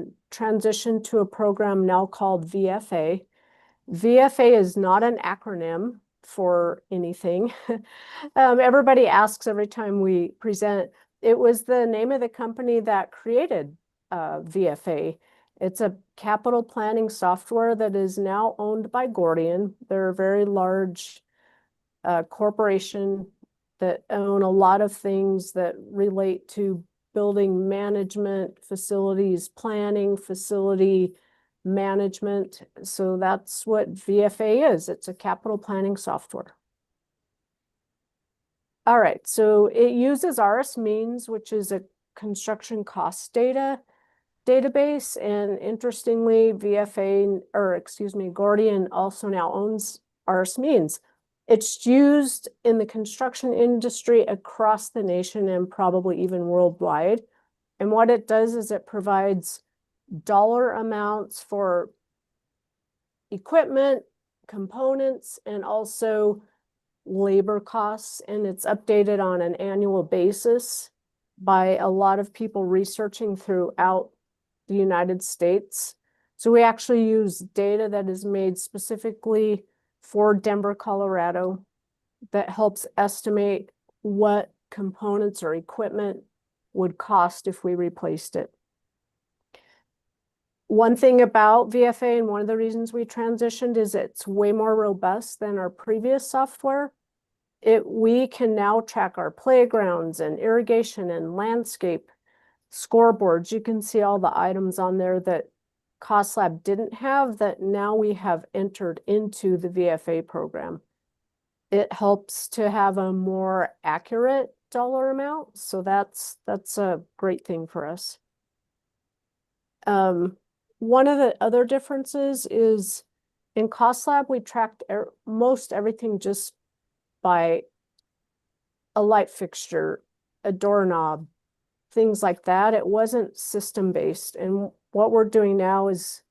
and transitioned to a program now called VFA. VFA is not an acronym for anything. Everybody asks every time we present. It was the name of the company that created VFA. It's a capital planning software that is now owned by Gordian. They're a very large corporation that own a lot of things that relate to building management, facilities planning, facility management. So that's what VFA is. It's a capital planning software. All right, so it uses RS Means, which is a construction cost database. And interestingly, Gordian also now owns RS Means. It's used in the construction industry across the nation and probably even worldwide. And what it does is it provides dollar amounts for equipment, components, and also labor costs. And it's updated on an annual basis by a lot of people researching throughout the United States. So we actually use data that is made specifically for Denver, Colorado, that helps estimate what components or equipment would cost if we replaced it. One thing about VFA, and one of the reasons we transitioned, is it's way more robust than our previous software. We can now track our playgrounds and irrigation and landscape scoreboards. You can see all the items on there that CostLab didn't have that now we have entered into the VFA program. It helps to have a more accurate dollar amount, so that's a great thing for us. One of the other differences is in CostLab, we tracked most everything just by a light fixture, a doorknob, things like that. It wasn't system-based. And what we're doing now is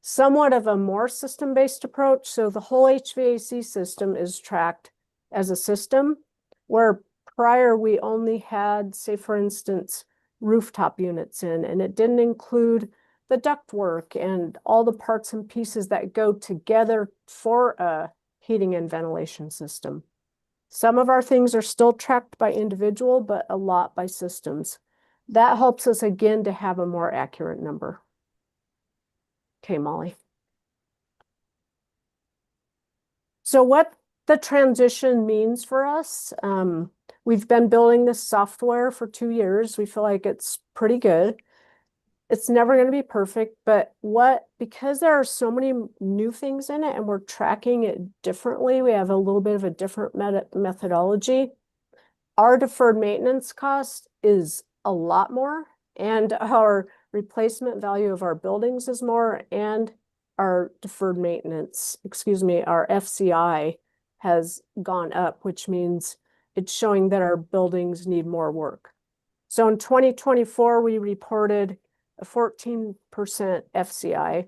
somewhat of a more system-based approach. So the whole HVAC system is tracked as a system, where prior we only had, say, for instance, rooftop units in, and it didn't include the ductwork and all the parts and pieces that go together for a heating and ventilation system. Some of our things are still tracked by individual, but a lot by systems. That helps us, again, to have a more accurate number. Okay, Molly. So what the transition means for us, we've been building this software for 2 years. We feel like it's pretty good. It's never going to be perfect, but because there are so many new things in it and we're tracking it differently, we have a little bit of a different methodology. Our deferred maintenance cost is a lot more, and our replacement value of our buildings is more, and our deferred maintenance, our FCI has gone up, which means it's showing that our buildings need more work. So in 2024, we reported a 14% FCI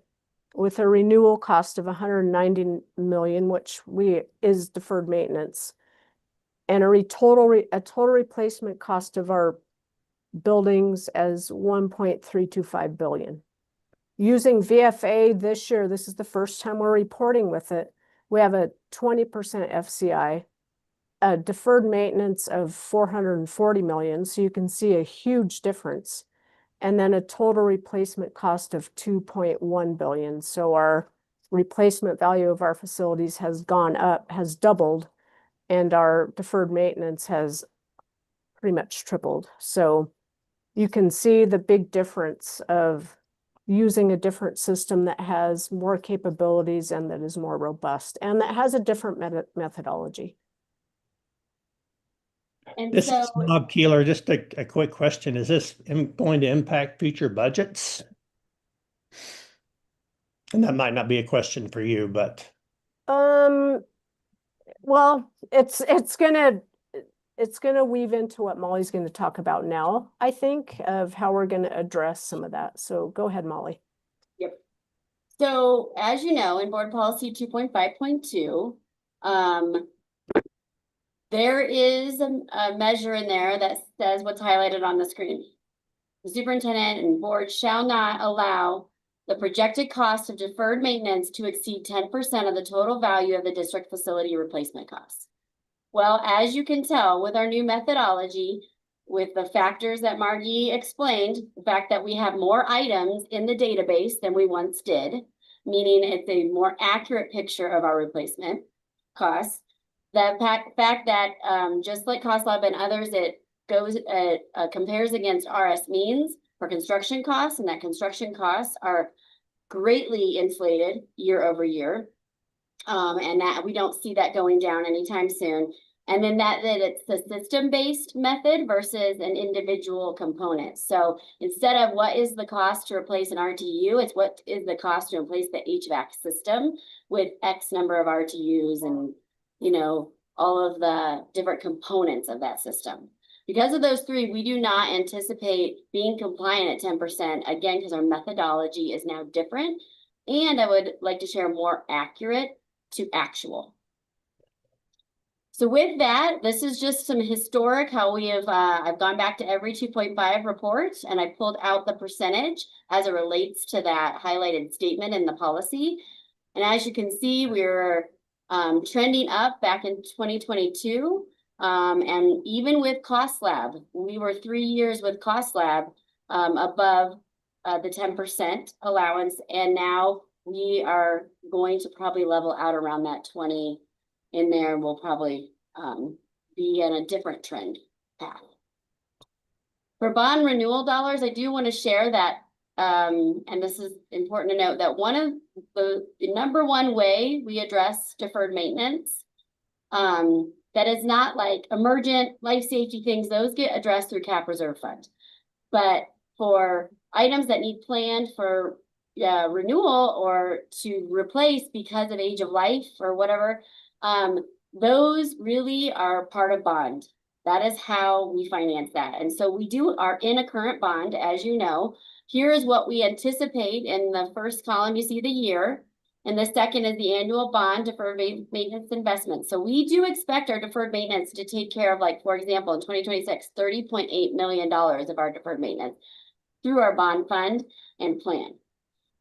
with a renewal cost of $190 million, which is deferred maintenance, and a total replacement cost of our buildings as $1.325 billion. Using VFA this year, this is the first time we're reporting with it. We have a 20% FCI, a deferred maintenance of $440 million. So you can see a huge difference. And then a total replacement cost of $2.1 billion. So our replacement value of our facilities has gone up, has doubled, and our deferred maintenance has pretty much tripled. So you can see the big difference of using a different system that has more capabilities and that is more robust and that has a different methodology. And this is Bob Keeler. Just a quick question. Is this going to impact future budgets? And that might not be a question for you, but. Well, it's gonna weave into what Molly's going to talk about now, I think, of how we're going to address some of that. So go ahead, Molly. Yep. So as you know, in Board Policy 2.5.2, there is a measure in there that says what's highlighted on the screen. the superintendent and board shall not allow the projected cost of deferred maintenance to exceed 10% of the total value of the district facility replacement costs. Well, as you can tell with our new methodology, with the factors that Margie explained, the fact that we have more items in the database than we once did, meaning it's a more accurate picture of our replacement costs. The fact that just like Cost Lab and others, it goes compares against RS means for construction costs, and that construction costs are greatly inflated year over year. And that we don't see that going down anytime soon. And then that it's the system-based method versus an individual component. So instead of what is the cost to replace an RTU, it's what is the cost to replace the HVAC system with X number of RTUs and, you know, all of the different components of that system. Because of those three, we do not anticipate being compliant at 10%, again, because our methodology is now different. And I would like to share more accurate to actual. So with that, this is just some historic how we have, I've gone back to every 2.5 report and I pulled out the percentage as it relates to that highlighted statement in the policy. And as you can see, we're trending up back in 2022. And even with Cost Lab, we were 3 years with Cost Lab above the 10% allowance. And now we are going to probably level out around that 20 in there, and we'll probably be in a different trend path. For bond renewal dollars, I do want to share that, and this is important to note, that one of the number one way we address deferred maintenance, that is not like emergent life safety things, those get addressed through cap reserve fund. But for items that need planned for renewal or to replace because of age of life or whatever, those really are part of bond. That is how we finance that. And so we are in a current bond, as you know. Here is what we anticipate in the first column, you see the year, and the second is the annual bond deferred maintenance investment. So we do expect our deferred maintenance to take care of, like, for example, in 2026, $30.8 million of our deferred maintenance through our bond fund and plan.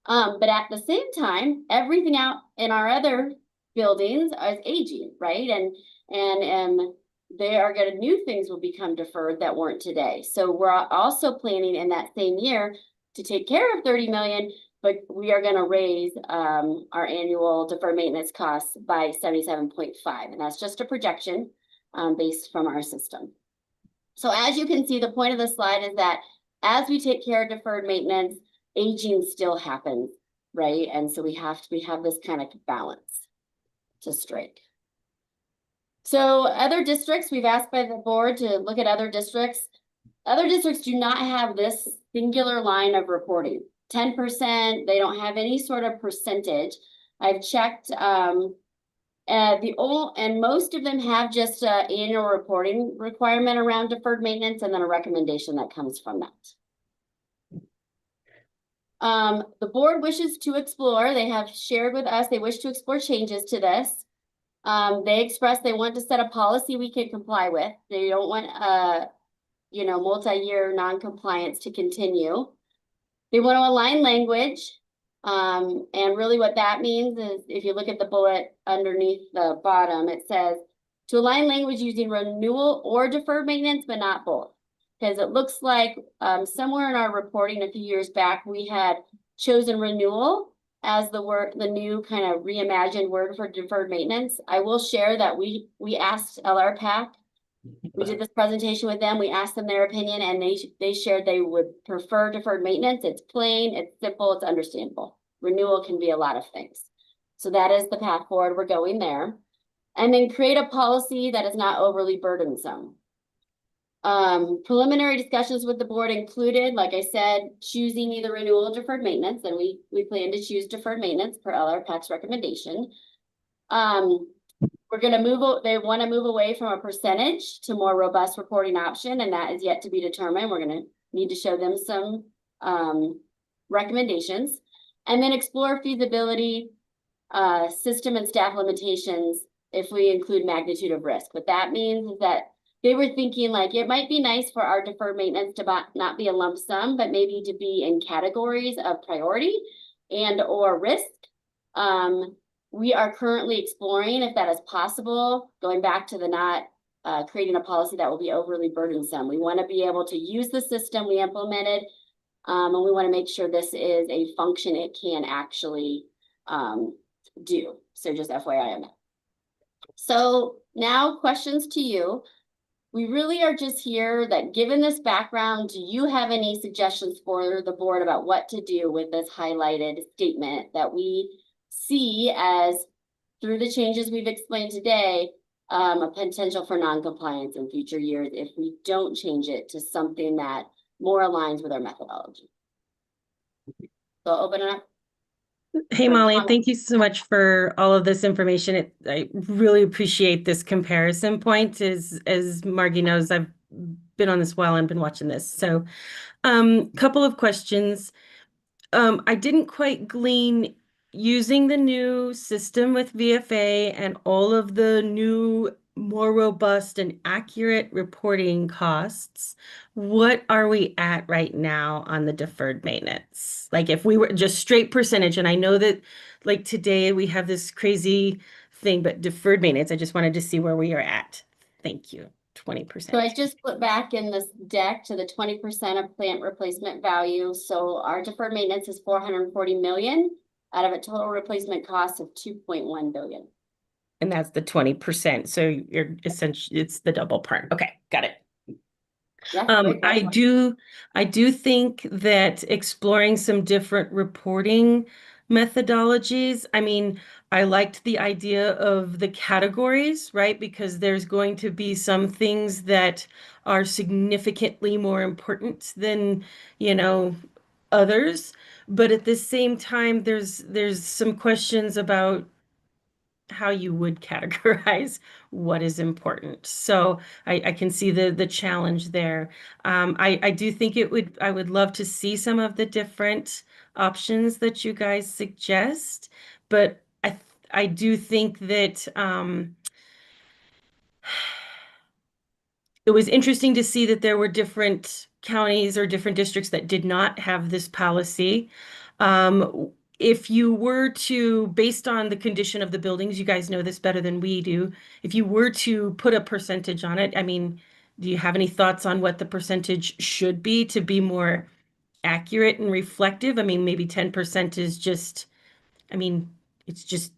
But at the same time, everything out in our other buildings is aging, right? And they are gonna, new things will become deferred that weren't today. So we're also planning in that same year to take care of 30 million, but we are gonna raise our annual deferred maintenance costs by 77.5. And that's just a projection based from our system. So as you can see, the point of the slide is that as we take care of deferred maintenance, aging still happens, right? And so we have this kind of balance to strike. So other districts, we've asked by the board to look at other districts. Other districts do not have this singular line of reporting. 10%, they don't have any sort of percentage. I've checked and most of them have just an annual reporting requirement around deferred maintenance and then a recommendation that comes from that. The board wishes to explore, they have shared with us, they wish to explore changes to this. They express they want to set a policy we can comply with. They don't want multi-year non-compliance to continue. They want to align language. And really what that means is, if you look at the bullet underneath the bottom, it says to align language using renewal or deferred maintenance, but not both. Because it looks like somewhere in our reporting a few years back, we had chosen renewal as the new kind of reimagined word for deferred maintenance. I will share that we asked LRPAC, we did this presentation with them, we asked them their opinion, and they shared they would prefer deferred maintenance. It's plain, it's simple, it's understandable. Renewal can be a lot of things. So that is the path forward, we're going there. And then create a policy that is not overly burdensome. Preliminary discussions with the board included, like I said, choosing either renewal or deferred maintenance, and we plan to choose deferred maintenance per LRPAC's recommendation. We're gonna they want to move away from a percentage to more robust reporting option, and that is yet to be determined. We're gonna need to show them some recommendations, and then explore feasibility, system and staff limitations if we include magnitude of risk. What that means is that they were thinking like it might be nice for our deferred maintenance to not be a lump sum, but maybe to be in categories of priority and or risk. We are currently exploring if that is possible, going back to the not creating a policy that will be overly burdensome. We want to be able to use the system we implemented, and we want to make sure this is a function it can actually do. So just FYI on that. So now questions to you. We really are just here that given this background, do you have any suggestions for the board about what to do with this highlighted statement that we see as, through the changes we've explained today, a potential for non-compliance in future years if we don't change it to something that more aligns with our methodology? So I'll open it up. Hey, Molly, thank you so much for all of this information. I really appreciate this comparison point. As Margie knows, I've been on this a while and been watching this. So, couple of questions. I didn't quite glean, using the new system with VFA and all of the new, more robust and accurate reporting costs, what are we at right now on the deferred maintenance? Like if we were just straight percentage, and I know that like today we have this crazy thing, but deferred maintenance, I just wanted to see where we are at. Thank you. 20%. So I just put back in this deck to the 20% of plant replacement value. So our deferred maintenance is 440 million out of a total replacement cost of 2.1 billion. And that's the 20%. So you're essentially, it's the double part. Okay, got it. Yeah, I do think that exploring some different reporting methodologies. I mean, I liked the idea of the categories, right? Because there's going to be some things that are significantly more important than, others. But at the same time, there's some questions about how you would categorize what is important. So I can see the challenge there. I do think I would love to see some of the different options that you guys suggest, but I do think that it was interesting to see that there were different counties or different districts that did not have this policy. If you were to, based on the condition of the buildings, you guys know this better than we do, if you were to put a percentage on it, I mean, do you have any thoughts on what the percentage should be to be more accurate and reflective? I mean, maybe 10% is just, I mean, it's just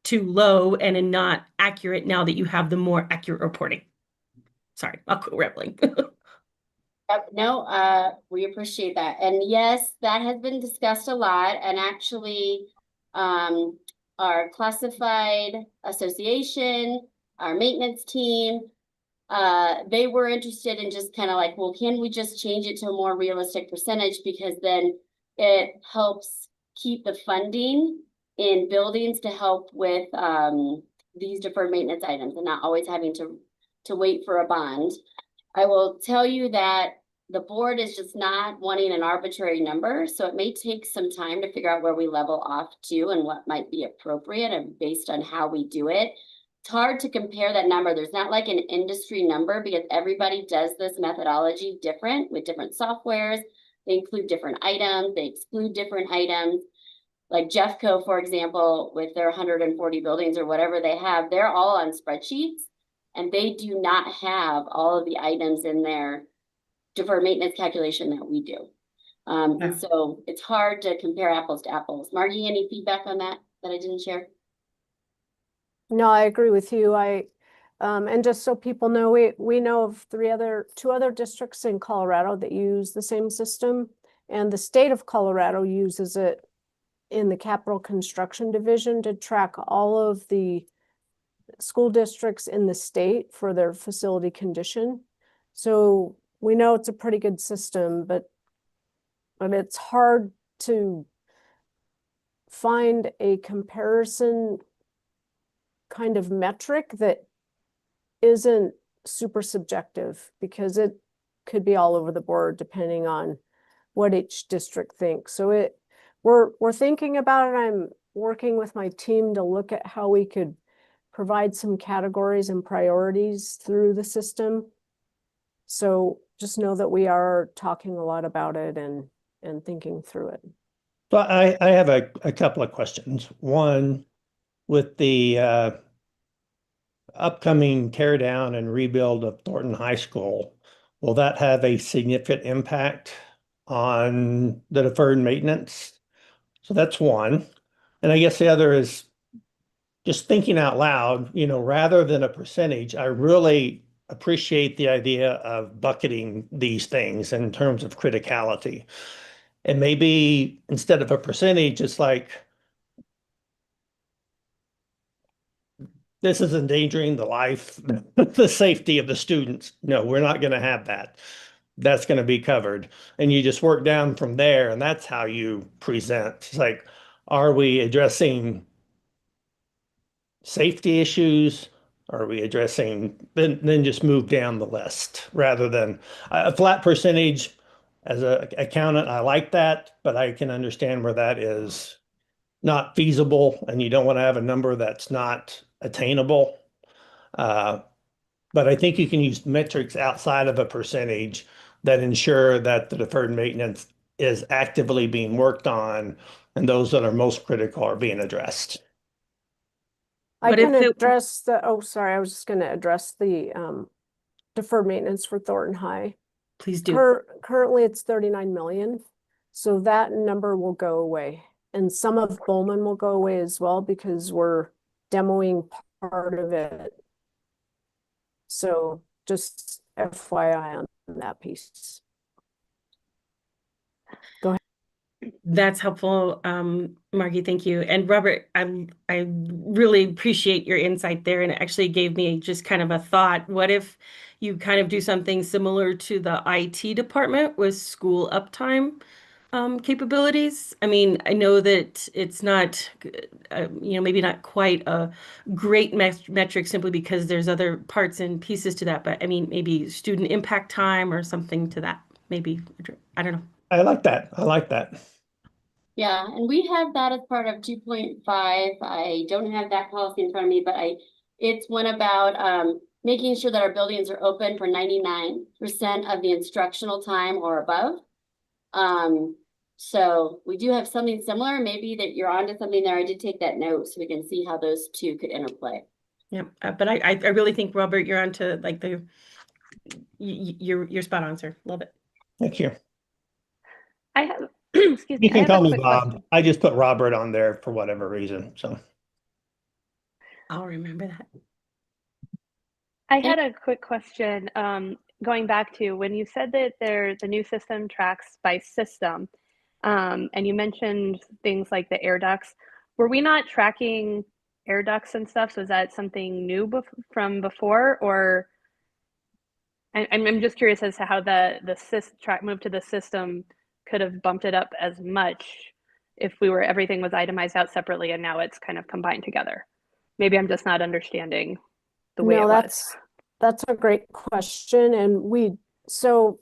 too low and not accurate now that you have the more accurate reporting. Sorry, I'll quit rambling. No, we appreciate that. And yes, that has been discussed a lot. And actually, our classified association, our maintenance team, they were interested in just kind of like, well, can we just change it to a more realistic percentage? Because then it helps keep the funding in buildings to help with these deferred maintenance items and not always having to wait for a bond. I will tell you that the board is just not wanting an arbitrary number. So it may take some time to figure out where we level off to and what might be appropriate and based on how we do it. It's hard to compare that number. There's not like an industry number because everybody does this methodology different with different softwares. They include different items, they exclude different items. Like Jeffco, for example, with their 140 buildings or whatever they have, they're all on spreadsheets. And they do not have all of the items in their deferred maintenance calculation that we do. So it's hard to compare apples to apples. Margie, any feedback on that I didn't share? No, I agree with you. And just so people know, we know of two other districts in Colorado that use the same system, and the state of Colorado uses it in the capital construction division to track all of the school districts in the state for their facility condition. So we know it's a pretty good system, but it's hard to find a comparison kind of metric that isn't super subjective, because it could be all over the board depending on what each district thinks. So we're thinking about it. I'm working with my team to look at how we could provide some categories and priorities through the system. So just know that we are talking a lot about it and thinking through it. So I have a couple of questions. One, with the upcoming tear down and rebuild of Thornton High School, will that have a significant impact on the deferred maintenance? So that's one. And I guess the other is just thinking out loud, rather than a percentage, I really appreciate the idea of bucketing these things in terms of criticality. And maybe instead of a percentage, it's like, this is endangering the life, the safety of the students. No, we're not going to have that. That's going to be covered. And you just work down from there. And that's how you present. It's like, are we addressing safety issues? Are we addressing, then just move down the list rather than a flat percentage. As an accountant, I like that, but I can understand where that is not feasible and you don't want to have a number that's not attainable. But I think you can use metrics outside of a percentage that ensure that the deferred maintenance is actively being worked on and those that are most critical are being addressed. I What if can it- address oh, sorry, I was just going to address the deferred maintenance for Thornton High. Please do. Currently it's 39 million. So that number will go away. And some of Bowman will go away as well because we're demoing part of it. So just FYI on that piece. That's helpful, Margie, thank you. And Robert, I really appreciate your insight there, and it actually gave me just kind of a thought. What if you kind of do something similar to the IT department with school uptime capabilities? I mean, I know that it's not, maybe not quite a great metric simply because there's other parts and pieces to that, but I mean, maybe student impact time or something to that, maybe, I don't know. I like that. I like that. Yeah, and we have that as part of 2.5. I don't have that policy in front of me, but it's one about making sure that our buildings are open for 99% of the instructional time or above. So we do have something similar. Maybe that you're onto something there. I did take that note so we can see how those two could interplay. Yeah, but I really think, Robert, you're onto like you're spot on, sir. Love it. Thank you. I have, excuse me, You I can have a call me quick Bob. question. I just put Robert on there for whatever reason. So I'll remember that. I had a quick question, going back to when you said that the new system tracks by system, and you mentioned things like the air ducts. Were we not tracking air ducts and stuff? So is that something new from before, or I'm just curious as to how the track move to the system could have bumped it up as much if everything was itemized out separately and now it's kind of combined together. Maybe I'm just not understanding the way it was. That's a great question. And so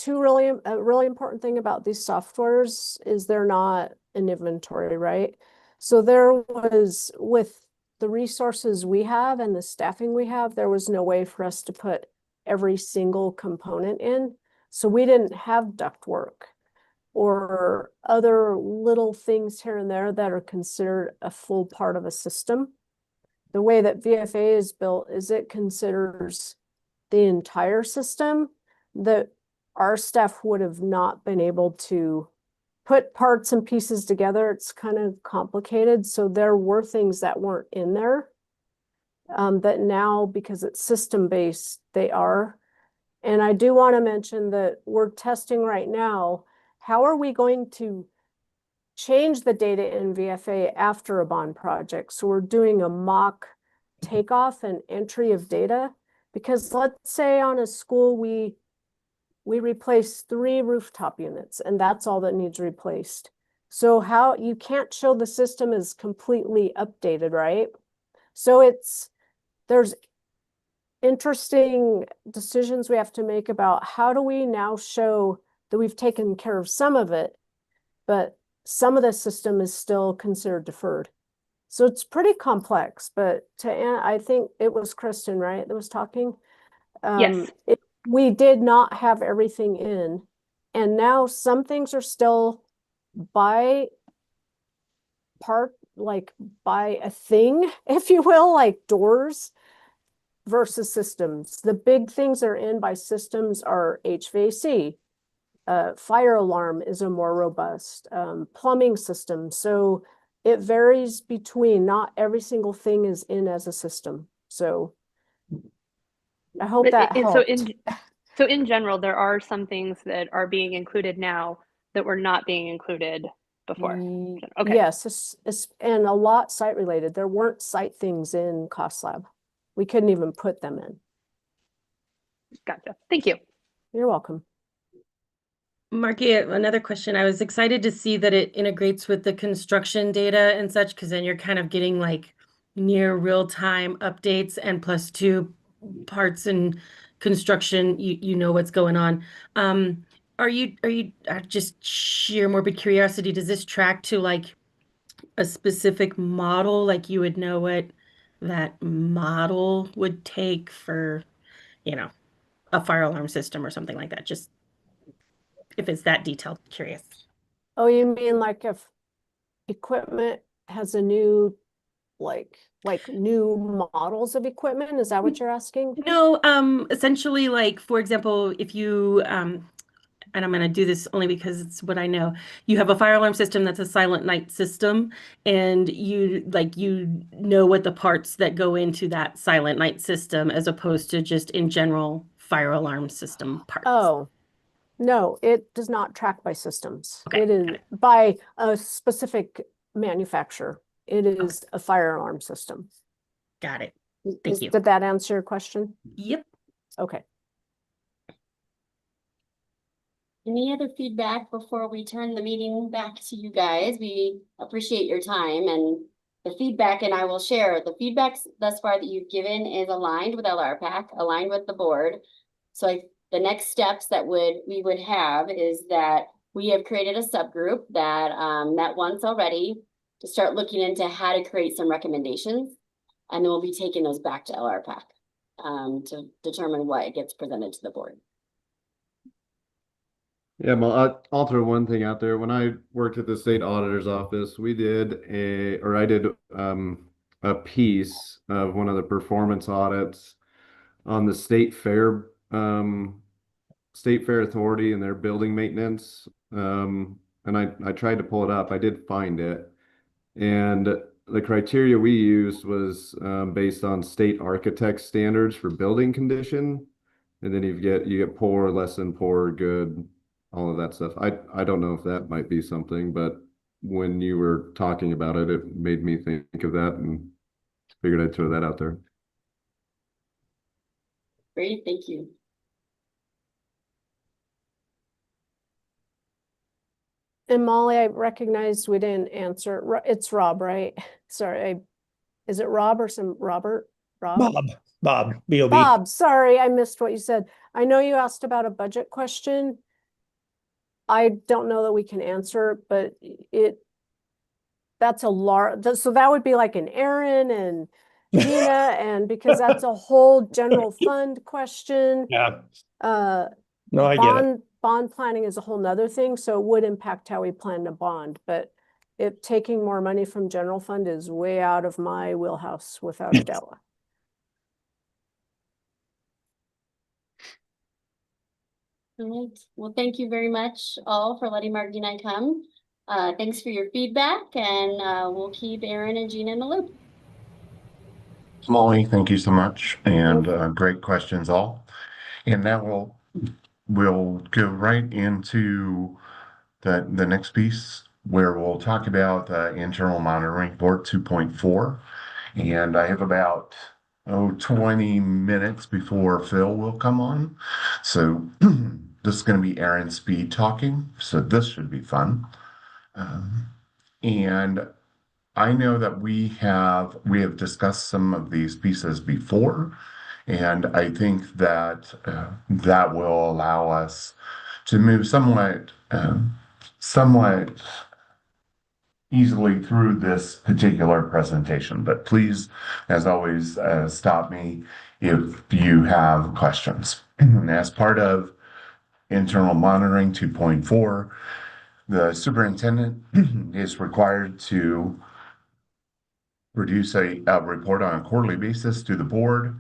a really important thing about these softwares is they're not an inventory, right? So there was, with the resources we have and the staffing we have, there was no way for us to put every single component in. So we didn't have ductwork or other little things here and there that are considered a full part of a system. The way that VFA is built is it considers the entire system that our staff would have not been able to put parts and pieces together. It's kind of complicated. So there were things that weren't in there that now, because it's system-based, they are. And I do want to mention that we're testing right now, how are we going to change the data in VFA after a bond project? So we're doing a mock takeoff and entry of data, because let's say on a school, we replace 3 rooftop units and that's all that needs replaced. So how you can't show the system is completely updated, right? So there's interesting decisions we have to make about how do we now show that we've taken care of some of it, but some of the system is still considered deferred. So it's pretty complex, but I think it was Kristen, right, that was talking? Yes. we did not have everything in. And now some things are still by part, like by a thing, if you will, like doors versus systems. The big things that are in by systems are HVAC. Fire alarm is a more robust plumbing system. So it varies between, not every single thing is in as a system. So I hope But that helped. So in general, there are some things that are being included now that were not being included before. Okay. Yes, and a lot site related. There weren't site things in Cost Lab. We couldn't even put them in. Gotcha. Thank you. You're welcome. Marky, another question. I was excited to see that it integrates with the construction data and such, because then you're kind of getting like near real-time updates, and plus two parts in construction, you know what's going on. Are you just sheer morbid curiosity, does this track to like a specific model, like you would know what that model would take for, you know, a fire alarm system or something like that? Just if it's that detailed, curious. Oh, you mean like if equipment has a new, like new models of equipment? Is that what you're asking? No, essentially, like, for example, if you, and I'm going to do this only because it's what I know. You have a fire alarm system that's a silent night system, and you know what the parts that go into that silent night system, as opposed to just in general fire alarm system parts. Oh, no, it does not track by systems. Okay, It is got it. by a specific manufacturer. It is a fire alarm system. Got it. Thank you. Did that answer your question? Yep. Okay. Any other feedback before we turn the meeting back to you guys? We appreciate your time and the feedback, and I will share. The feedback thus far that you've given is aligned with LRPAC, aligned with the board. So the next steps that we would have is that we have created a subgroup that met once already to start looking into how to create some recommendations. And then we'll be taking those back to LRPAC to determine what gets presented to the board. Yeah, well, I'll throw one thing out there. When I worked at the state auditor's office, I did a piece of one of the performance audits on the state fair authority and their building maintenance. And I tried to pull it up. I did find it. And the criteria we used was based on state architect standards for building condition. And then you get poor, less than poor, good, all of that stuff. I don't know if that might be something, but when you were talking about it, it made me think of that and figured I'd throw that out there. Great, thank you. And Molly, I recognized we didn't answer. It's Rob, right? Sorry, is it Rob or some Robert? Rob? Bob, B-O-B. Bob, sorry, I missed what you said. I know you asked about a budget question. I don't know that we can answer, but that's a large, so that would be like an Aaron and Gina, and because that's a whole general fund question. Yeah. No, I get it. Bond planning is a whole nother thing, so it would impact how we plan to bond, but if taking more money from general fund is way out of my wheelhouse, without a doubt. All right. Well, thank you very much all for letting Margie and I come. Thanks for your feedback, and we'll keep Aaron and Gina in the loop. Molly, thank you so much, and great questions all. And now we'll go right into the next piece where we'll talk about internal monitoring board 2.4. And I have about 20 minutes before Phil will come on. So this is going to be Aaron speed talking. So this should be fun. And I know that we have discussed some of these pieces before, and I think that that will allow us to move somewhat easily through this particular presentation. But please, as always, stop me if you have questions. As part of internal monitoring 2.4, the superintendent is required to produce a report on a quarterly basis to the board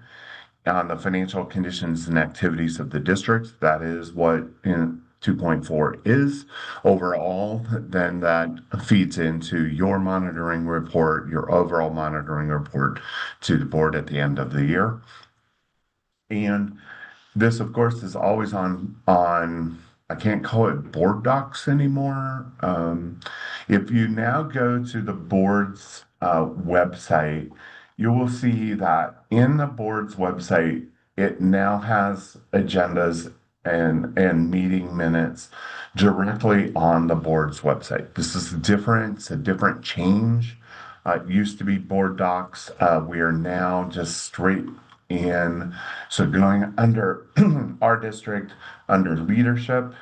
on the financial conditions and activities of the district. That is what in 2.4 is overall. Then that feeds into your monitoring report, your overall monitoring report to the board at the end of the year. And this, of course, is always on. I can't call it board docs anymore. If you now go to the board's website, you will see that in the board's website, it now has agendas and meeting minutes directly on the board's website. This is different. It's a different change. It used to be board docs. We are now just straight in. So going under our district, under leadership,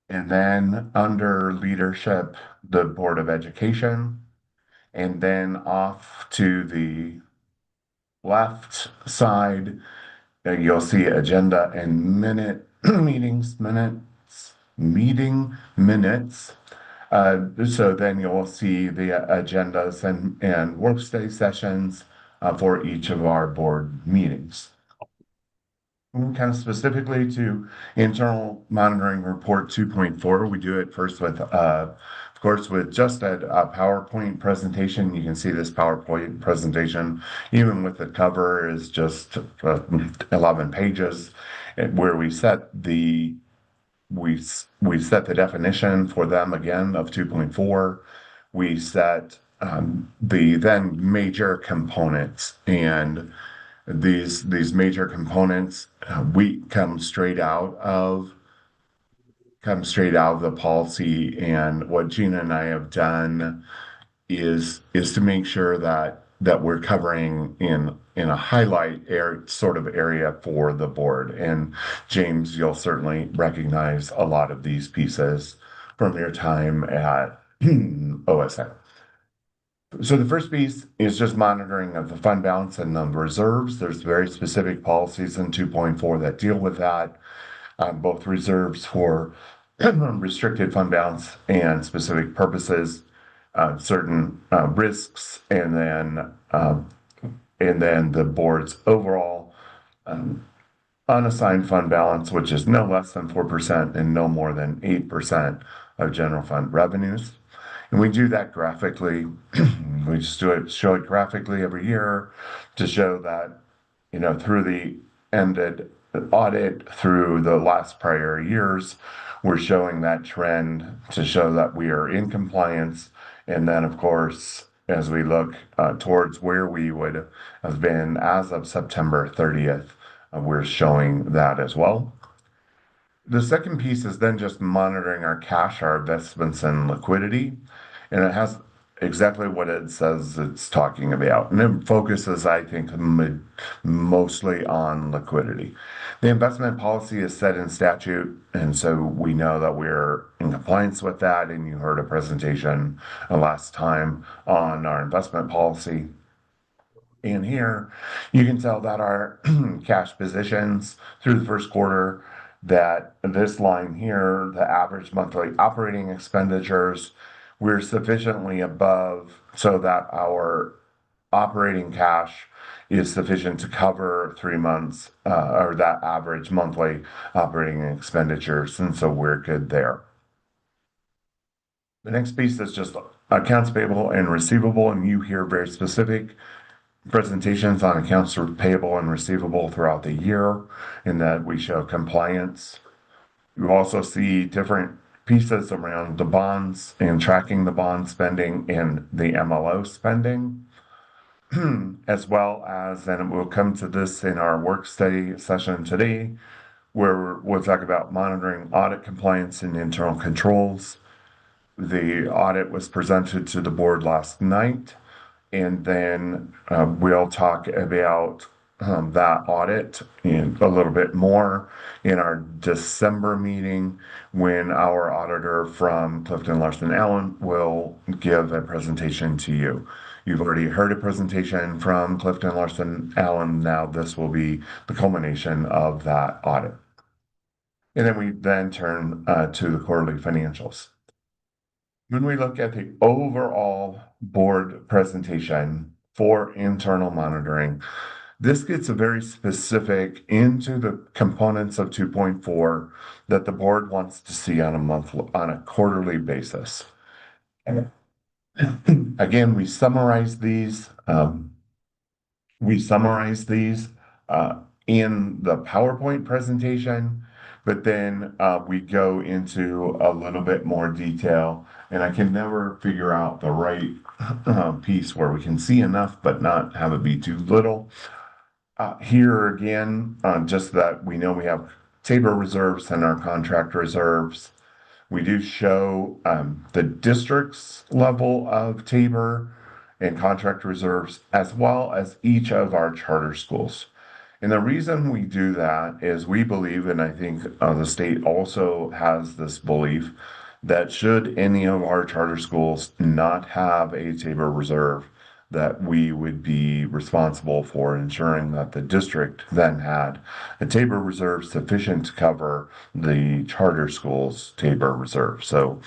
and then under leadership, the Board of Education, and then off to the left side, you'll see agenda and meeting minutes. So then you'll see the agendas and workday sessions for each of our board meetings. Kind of specifically to internal monitoring report 2.4, we do it first with, of course, with just a PowerPoint presentation. You can see this PowerPoint presentation, even with the cover, is just 11 pages, where we set the definition for them again of 2.4. We set the then major components, and these major components we come straight out of the policy. And what Gina and I have done is to make sure that we're covering in a highlight sort of area for the board. And James, you'll certainly recognize a lot of these pieces from your time at OSN. So the first piece is just monitoring of the fund balance and the reserves. There's very specific policies in 2.4 that deal with that, both reserves for restricted fund balance and specific purposes, certain risks, and then the board's overall unassigned fund balance, which is no less than 4% and no more than 8% of general fund revenues. And we do that graphically. We just show it graphically every year to show that, through the ended audit, through the last prior years, we're showing that trend to show that we are in compliance. And then, of course, as we look towards where we would have been as of September 30th, we're showing that as well. The second piece is then just monitoring our cash, our investments, and liquidity. And it has exactly what it says it's talking about. And it focuses, I think, mostly on liquidity. The investment policy is set in statute, and so we know that we're in compliance with that. And you heard a presentation last time on our investment policy. And here you can tell that our cash positions through the first quarter, that this line here, the average monthly operating expenditures, we're sufficiently above so that our operating cash is sufficient to cover 3 months or that average monthly operating expenditures. And so we're good there. The next piece is just accounts payable and receivable. And you hear very specific presentations on accounts payable and receivable throughout the year, in that we show compliance. You also see different pieces around the bonds and tracking the bond spending and the MLO spending, as well as, and we'll come to this in our work study session today, where we'll talk about monitoring audit compliance and internal controls. The audit was presented to the board last night. And then we'll talk about that audit in a little bit more in our December meeting when our auditor from Clifton Larson Allen will give a presentation to you. You've already heard a presentation from Clifton Larson Allen. Now this will be the culmination of that audit. And then we then turn to the quarterly financials. When we look at the overall board presentation for internal monitoring, this gets very specific into the components of 2.4 that the board wants to see on a quarterly basis. Again, we summarize these. In the PowerPoint presentation, but then we go into a little bit more detail, and I can never figure out the right piece where we can see enough but not have it be too little. Here again, just that we know we have Tabor reserves and our contract reserves. We do show the district's level of Tabor and contract reserves, as well as each of our charter schools. And the reason we do that is we believe, and I think the state also has this belief, that should any of our charter schools not have a Tabor reserve, that we would be responsible for ensuring that the district then had a Tabor reserve sufficient to cover the charter schools Tabor reserve. So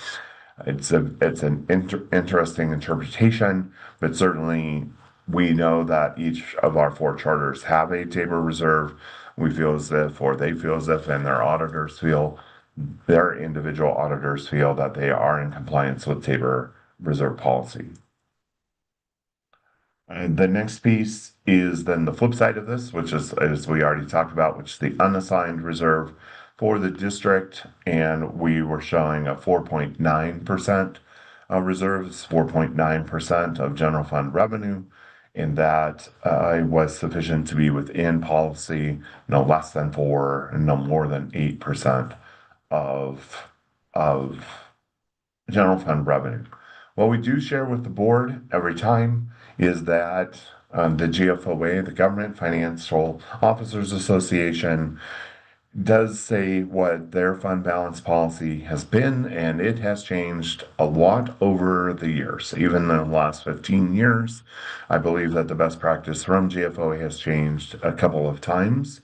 it's an interesting interpretation, but certainly we know that each of our 4 charters have a Tabor reserve. We feel as if, or they feel as if, and their auditors feel, their individual auditors feel that they are in compliance with Tabor reserve policy. And the next piece is then the flip side of this, which is, as we already talked about, which is the unassigned reserve for the district. And we were showing a 4.9% reserves, 4.9% of general fund revenue. And that was sufficient to be within policy, no less than 4 and no more than 8% of general fund revenue. What we do share with the board every time is that the GFOA, the Government Financial Officers Association, does say what their fund balance policy has been, and it has changed a lot over the years. Even in the last 15 years, I believe that the best practice from GFOA has changed a couple of times.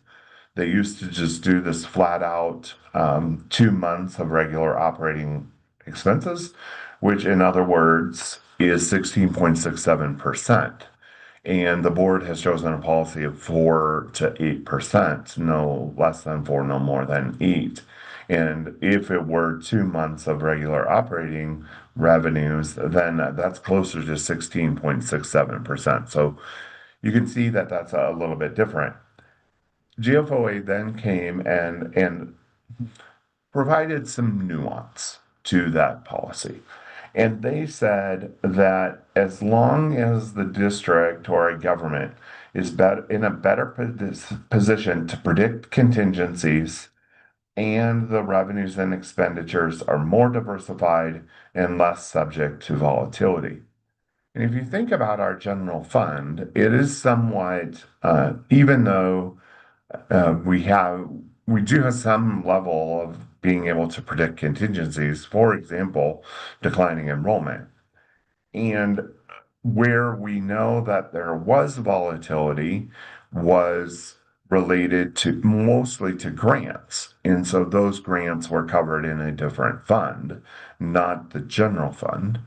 They used to just do this flat out 2 months of regular operating expenses, which in other words is 16.67%. And the board has chosen a policy of 4 to 8%, no less than 4, no more than 8. And if it were 2 months of regular operating revenues, then that's closer to 16.67%. So you can see that that's a little bit different. GFOA then came and provided some nuance to that policy. And they said that as long as the district or a government is in a better position to predict contingencies and the revenues and expenditures are more diversified and less subject to volatility. And if you think about our general fund, it is somewhat, even though we do have some level of being able to predict contingencies, for example, declining enrollment. And where we know that there was volatility was related to mostly to grants. And so those grants were covered in a different fund, not the general fund.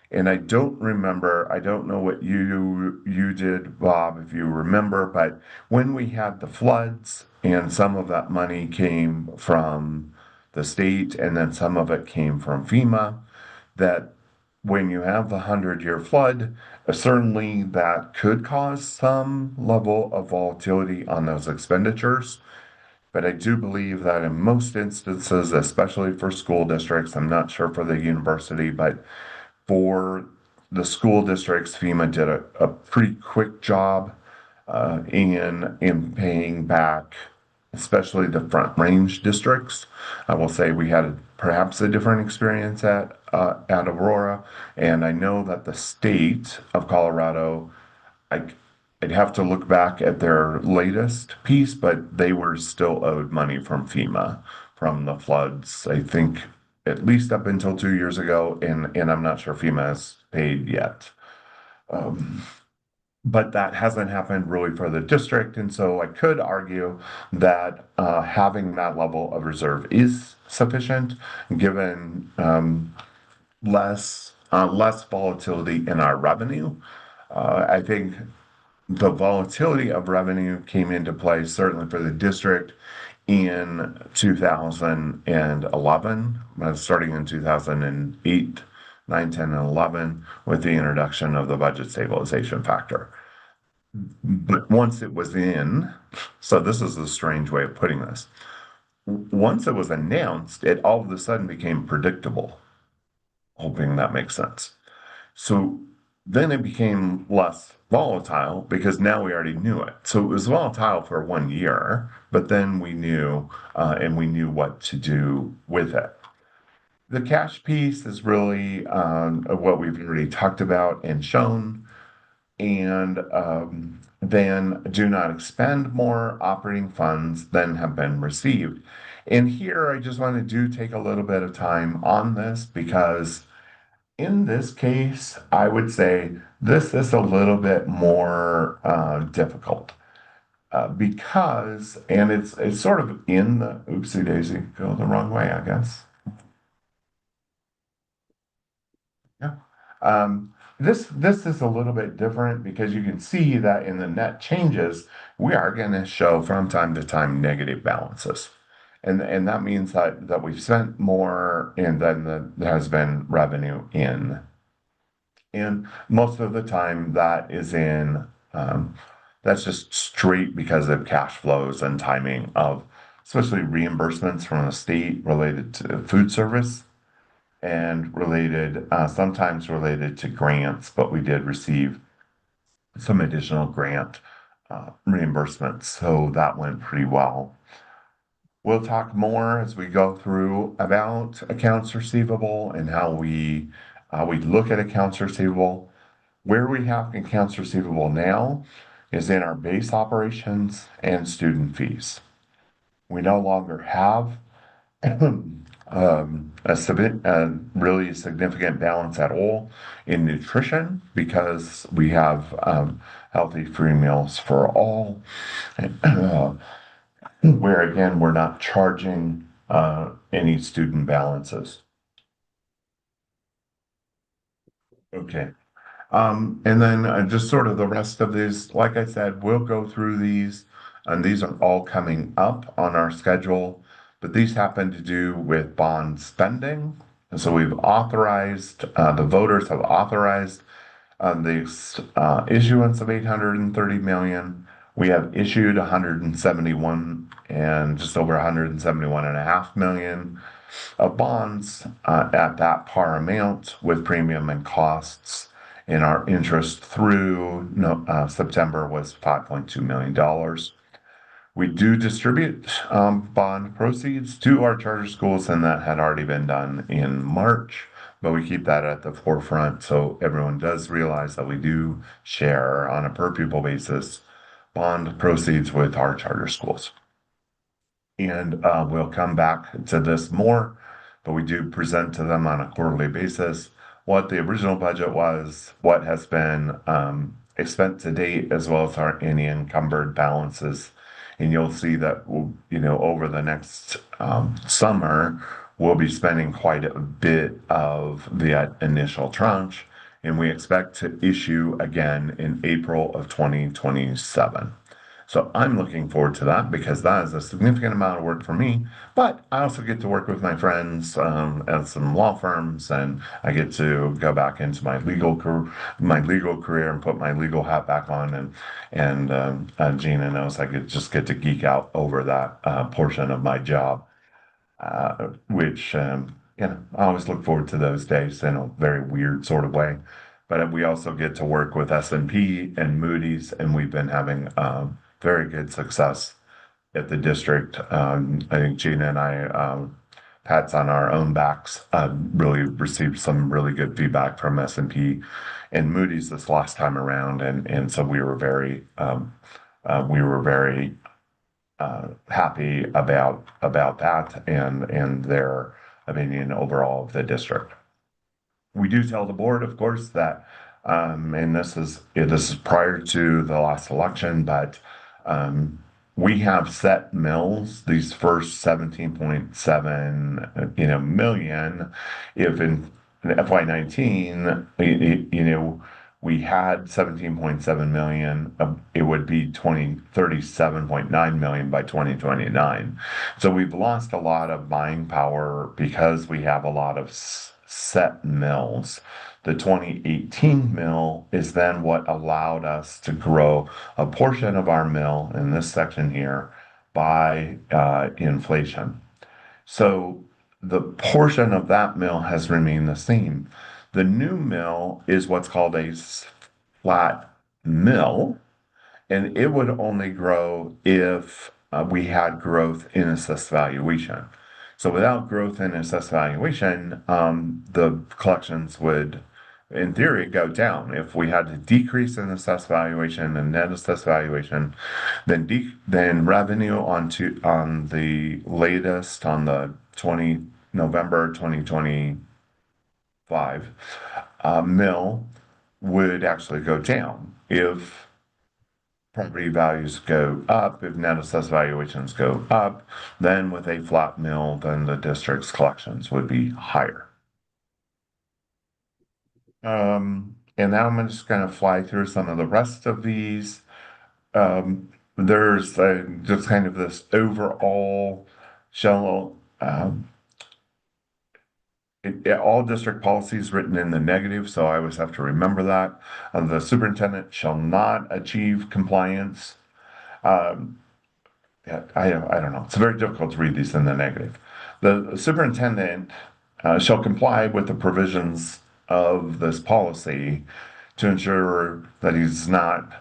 And I don't know what you did, Bob, if you remember, but when we had the floods and some of that money came from the state and then some of it came from FEMA, that when you have the 100-year flood, certainly that could cause some level of volatility on those expenditures. But I do believe that in most instances, especially for school districts, I'm not sure for the university, but for the school districts, FEMA did a pretty quick job in paying back, especially the Front Range districts. I will say we had perhaps a different experience at Aurora, and I know that the state of Colorado, I'd have to look back at their latest piece, but they were still owed money from FEMA from the floods, I think at least up until 2 years ago, and I'm not sure FEMA has paid yet. Um, but that hasn't happened really for the district, and so I could argue that having that level of reserve is sufficient, given less volatility in our revenue. I think the volatility of revenue came into play certainly for the district in 2011, starting in 2008, 9, 10, and 11, with the introduction of the budget stabilization factor. But once it was in, so this is a strange way of putting this. Once it was announced, it all of a sudden became predictable. Hoping that makes sense. So then it became less volatile because now we already knew it. So it was volatile for 1 year, but then we knew, and we knew what to do with it. The cash piece is really what we've already talked about and shown. And then do not expend more operating funds than have been received. And here I just want to take a little bit of time on this because in this case, I would say this is a little bit more difficult because, and it's sort of in the oopsie daisy, go the wrong way, I guess. Yeah. This is a little bit different because you can see that in the net changes, we are going to show from time to time negative balances. And that means that we've spent more and then there has been revenue in. And most of the time that is that's just straight because of cash flows and timing of especially reimbursements from the state related to food service and sometimes related to grants, but we did receive some additional grant reimbursements, so that went pretty well. We'll talk more as we go through about accounts receivable and how we look at accounts receivable. Where we have accounts receivable now is in our base operations and student fees. We no longer have a really significant balance at all in nutrition because we have healthy free meals for all, where again, we're not charging any student balances. Okay. And then just sort of the rest of these, like I said, we'll go through these, and these are all coming up on our schedule, but these happen to do with bond spending. And so we've authorized, the voters have authorized the issuance of 830 million. We have issued 171 and just over 171.5 million of bonds at that par amount with premium and costs. And our interest through September was $5.2 million. We do distribute bond proceeds to our charter schools, and that had already been done in March, but we keep that at the forefront so everyone does realize that we do share on a per pupil basis bond proceeds with our charter schools. And we'll come back to this more, but we do present to them on a quarterly basis what the original budget was, what has been spent to date, as well as any encumbered balances. And you'll see that, over the next summer, we'll be spending quite a bit of the initial tranche, and we expect to issue again in April of 2027. So I'm looking forward to that because that is a significant amount of work for me, but I also get to work with my friends at some law firms, and I get to go back into my legal career and put my legal hat back on. And Gina knows I get to geek out over that portion of my job, which I always look forward to those days in a very weird sort of way. But we also get to work with S&P and Moody's, and we've been having very good success at the district. I think Gina and I pats on our own backs. Really received some really good feedback from S&P and Moody's this last time around, and so we were very happy about that and their opinion overall of the district. We do tell the board, of course, that, and this is prior to the last election, but we have set mills, these first 17.7, million. If in FY19, we had 17.7 million, it would be 37.9 million by 2029. So we've lost a lot of buying power because we have a lot of set mills. The 2018 mill is then what allowed us to grow a portion of our mill in this section here by inflation. So the portion of that mill has remained the same. The new mill is what's called a flat mill, and it would only grow if we had growth in assessed valuation. So without growth in assessed valuation, the collections would, in theory, go down. If we had a decrease in assessed valuation and net assessed valuation, then revenue on the latest, on the November 2025 mill would actually go down. If property values go up, if net assessed valuations go up, then with a flat mill, then the district's collections would be higher. And now I'm just going to fly through some of the rest of these. There's just kind of this overall shell. All district policies written in the negative, so I always have to remember that. The superintendent shall not achieve compliance. Yeah, I don't know. It's very difficult to read these in the negative. The superintendent shall comply with the provisions of this policy to ensure that he's not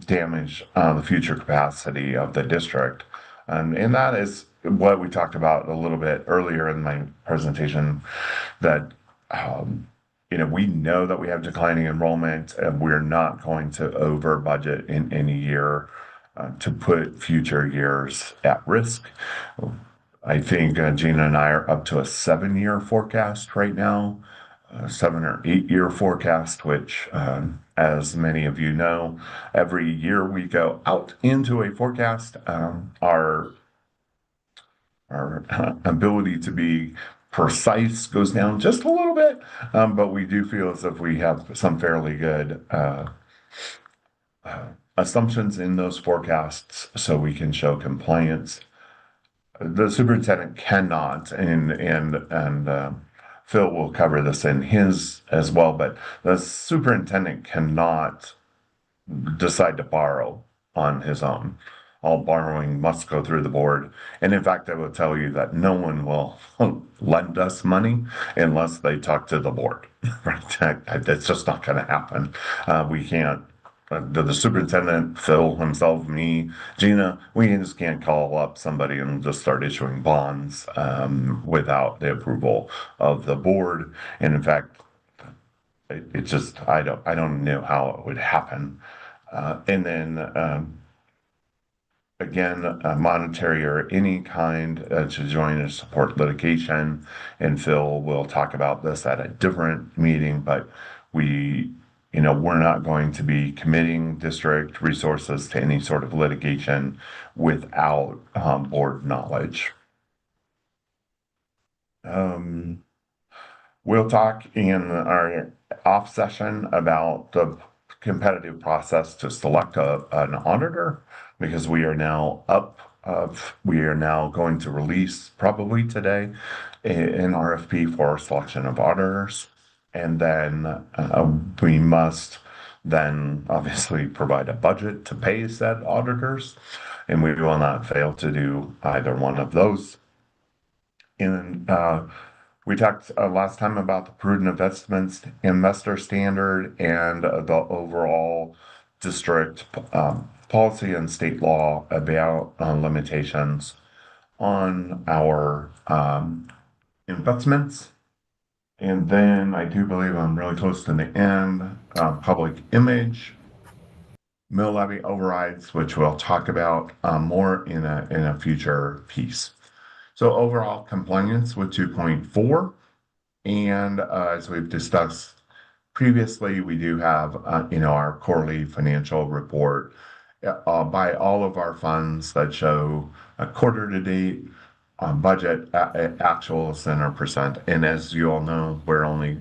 damage the future capacity of the district. And that is what we talked about a little bit earlier in my presentation, that we know that we have declining enrollment and we're not going to over budget in any year to put future years at risk. I think Gina and I are up to a 7-year forecast right now, 7 or 8-year forecast, which, as many of you know, every year we go out into a forecast, our ability to be precise goes down just a little bit, but we do feel as if we have some fairly good assumptions in those forecasts so we can show compliance. The superintendent cannot, and Phil will cover this in his as well, but the superintendent cannot decide to borrow on his own. All borrowing must go through the board. And in fact, I will tell you that no one will lend us money unless they talk to the board. Right? That's just not going to happen. We can't. The superintendent, Phil himself, me, Gina, we just can't call up somebody and just start issuing bonds without the approval of the board. And in fact, it just I don't know how it would happen. And then again, monetary or any kind to join or support litigation. And Phil will talk about this at a different meeting, but we're not going to be committing district resources to any sort of litigation without board knowledge. We'll talk in our off session about the competitive process to select an auditor, because we are now going to release probably today an RFP for selection of auditors. And then we must then obviously provide a budget to pay said auditors, and we will not fail to do either one of those. And we talked last time about the prudent investments investor standard and the overall district policy and state law about limitations on our investments. And then I do believe I'm really close to the end, public image, mill levy overrides, which we'll talk about more in a future piece. So overall compliance with 2.4. And as we've discussed previously, we do have, our quarterly financial report by all of our funds that show a quarter to date budget actuals and our percent. And as you all know, we're only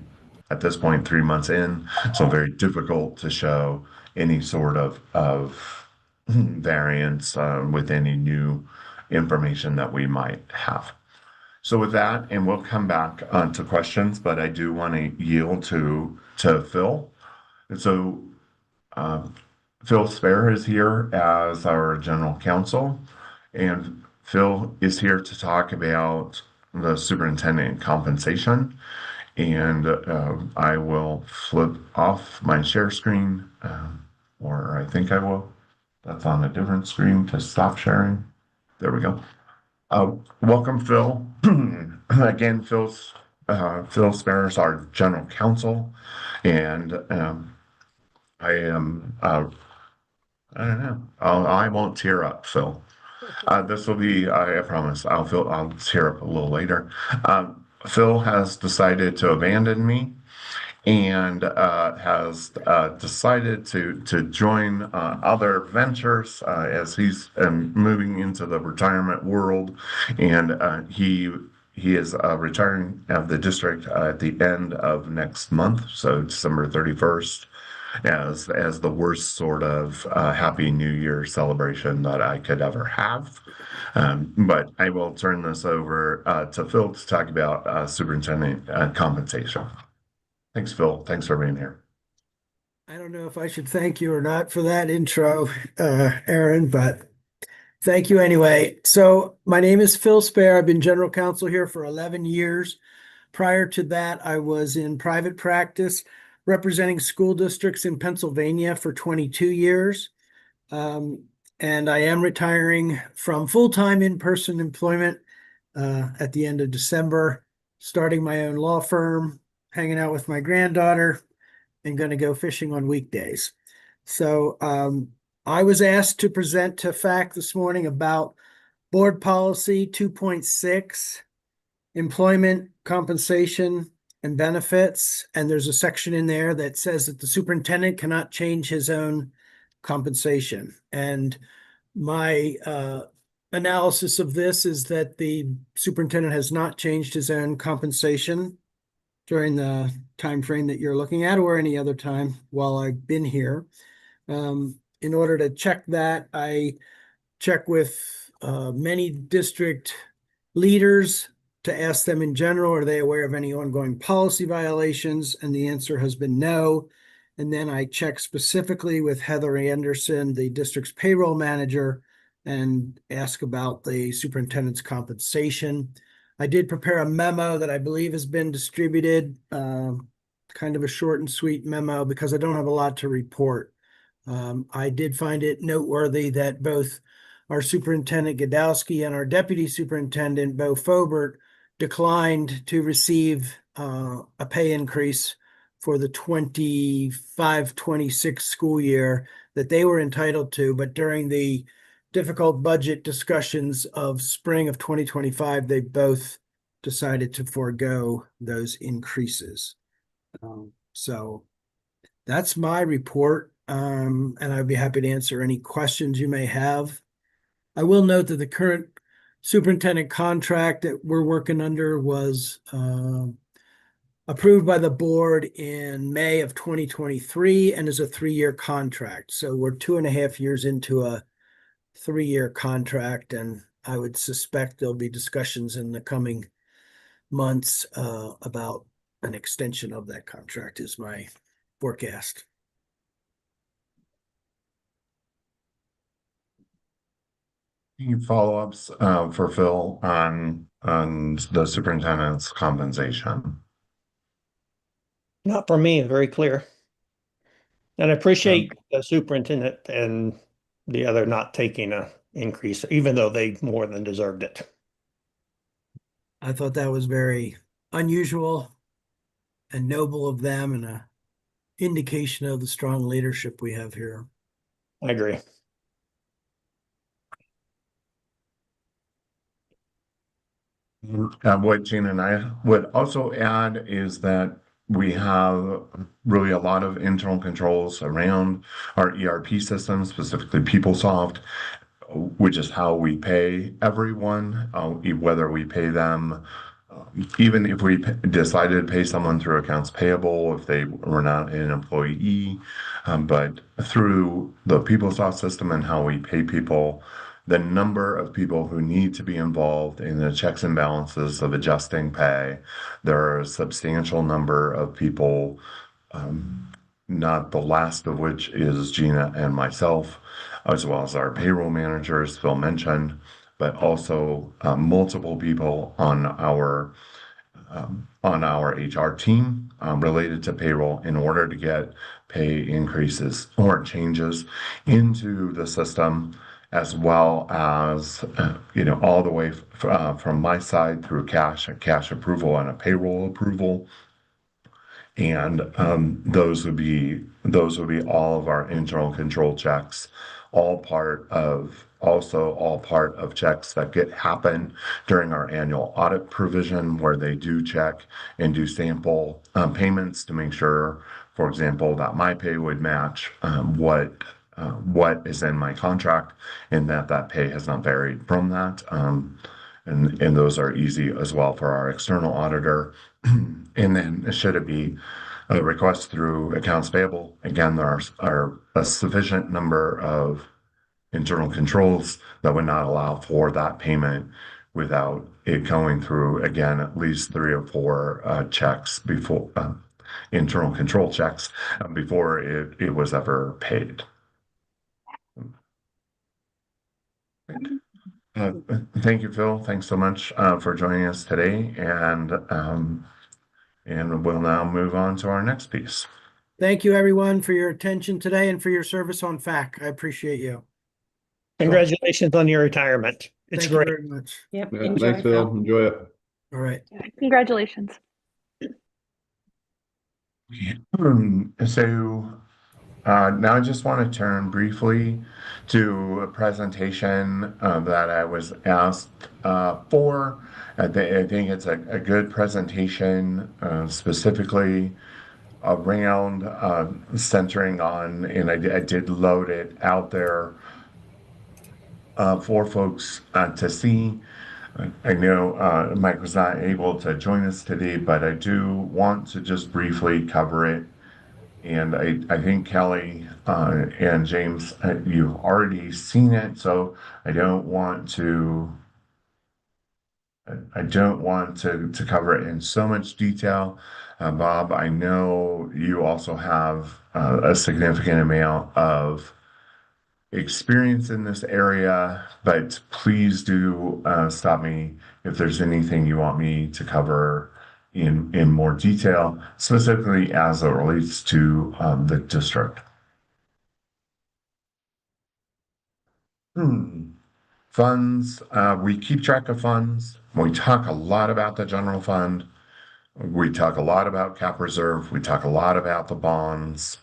at this point 3 months in, so very difficult to show any sort of variance with any new information that we might have. So with that, and we'll come back to questions, but I do want to yield to Phil. And so Phil Spare is here as our general counsel, and Phil is here to talk about the superintendent compensation. And I will flip off my share screen, or I think I will. That's on a different screen to stop sharing. There we go. Welcome, Phil. Again, Phil Spare is our general counsel, and I am. I don't know. I won't tear up, Phil. This will be. I promise. I'll tear up a little later. Phil has decided to abandon me, and has decided to join other ventures as he's moving into the retirement world, and he is retiring of the district at the end of next month, so December 31st, as the worst sort of Happy New Year celebration that I could ever have. But I will turn this over to Phil to talk about superintendent compensation. Thanks, Phil. Thanks for being here. I don't know if I should thank you or not for that intro, Aaron, but thank you anyway. So my name is Phil Spare. I've been general counsel here for 11 years. Prior to that, I was in private practice representing school districts in Pennsylvania for 22 years. And I am retiring from full-time in-person employment at the end of December, starting my own law firm, hanging out with my granddaughter, and going to go fishing on weekdays. So I was asked to present to FAC this morning about Board Policy 2.6, employment, compensation, and benefits. And there's a section in there that says that the superintendent cannot change his own compensation. And my analysis of this is that the superintendent has not changed his own compensation during the time frame that you're looking at, or any other time while I've been here. In order to check that, I check with many district leaders to ask them in general, are they aware of any ongoing policy violations? And the answer has been no. And then I check specifically with Heather Anderson, the district's payroll manager, and ask about the superintendent's compensation. I did prepare a memo that I believe has been distributed, kind of a short and sweet memo because I don't have a lot to report. I did find it noteworthy that both our superintendent Godowski and our deputy superintendent Bo Fobert declined to receive a pay increase for the 25-26 school year that they were entitled to, but during the difficult budget discussions of spring of 2025, they both decided to forego those increases. So that's my report, and I'd be happy to answer any questions you may have. I will note that the current superintendent contract that we're working under was approved by the board in May of 2023 and is a 3-year contract. So we're 2.5 years into a 3-year contract, and I would suspect there'll be discussions in the coming months about an extension of that contract is my forecast. Any follow-ups for Phil on the superintendent's compensation? Not for me, very clear. And I appreciate the superintendent and the other not taking a increase, even though they more than deserved it. I thought that was very unusual and noble of them and a indication of the strong leadership we have here. I agree. What Gina and I would also add is that we have really a lot of internal controls around our ERP system, specifically PeopleSoft, which is how we pay everyone, whether we pay them, even if we decided to pay someone through accounts payable, if they were not an employee, but through the PeopleSoft system and how we pay people, the number of people who need to be involved in the checks and balances of adjusting pay, there are a substantial number of people, not the last of which is Gina and myself, as well as our payroll managers, Phil mentioned, but also multiple people on our HR team related to payroll in order to get pay increases or changes into the system, as well as all the way from my side through a cash approval and a payroll approval. And those would be all of our internal control checks, all part of checks that happen during our annual audit provision, where they do check and do sample payments to make sure, for example, that my pay would match what is in my contract, and that pay has not varied from that. And those are easy as well for our external auditor. And then should it be a request through accounts payable, again, there are a sufficient number of internal controls that would not allow for that payment without it going through, again, at least 3 or 4 checks before internal control checks before it was ever paid. Thank you, Phil. Thanks so much for joining us today, and we'll now move on to our next piece. Thank you, everyone, for your attention today and for your service on FAC. I appreciate you. Congratulations on your retirement. It's Thank you great. very much. Yep. Yeah, Enjoy, thanks, Phil. Enjoy it. All right. Congratulations. So now I just want to turn briefly to a presentation that I was asked for. I think it's a good presentation, specifically around centering on, and I did load it out there for folks to see. I know Mike was not able to join us today, but I do want to just briefly cover it. And I think Kelly and James, you've already seen it, so I don't want to cover it in so much detail. Bob, I know you also have a significant amount of experience in this area, but please do stop me if there's anything you want me to cover in more detail, specifically as it relates to the district. Funds, we keep track of funds. We talk a lot about the general fund. We talk a lot about cap reserve. We talk a lot about the bonds.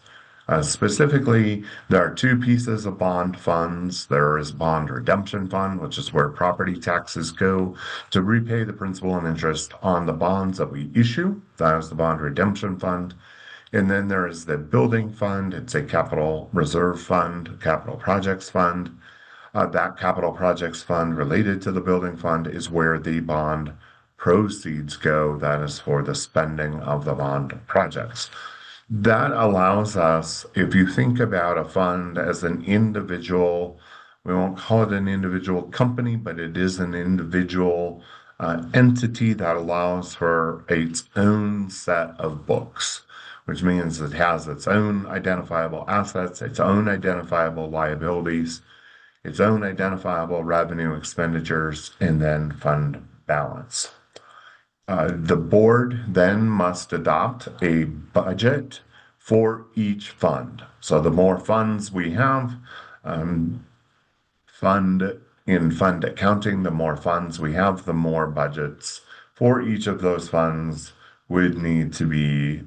Specifically, there are 2 pieces of bond funds. There is bond redemption fund, which is where property taxes go to repay the principal and interest on the bonds that we issue. That is the bond redemption fund. And then there is the building fund. It's a capital reserve fund, capital projects fund. That capital projects fund related to the building fund is where the bond proceeds go. That is for the spending of the bond projects. That allows us, if you think about a fund as an individual, we won't call it an individual company, but it is an individual entity that allows for its own set of books, which means it has its own identifiable assets, its own identifiable liabilities, its own identifiable revenue expenditures, and then fund balance. The board then must adopt a budget for each fund. So the more funds we have, fund accounting, the more funds we have, the more budgets for each of those funds would need to be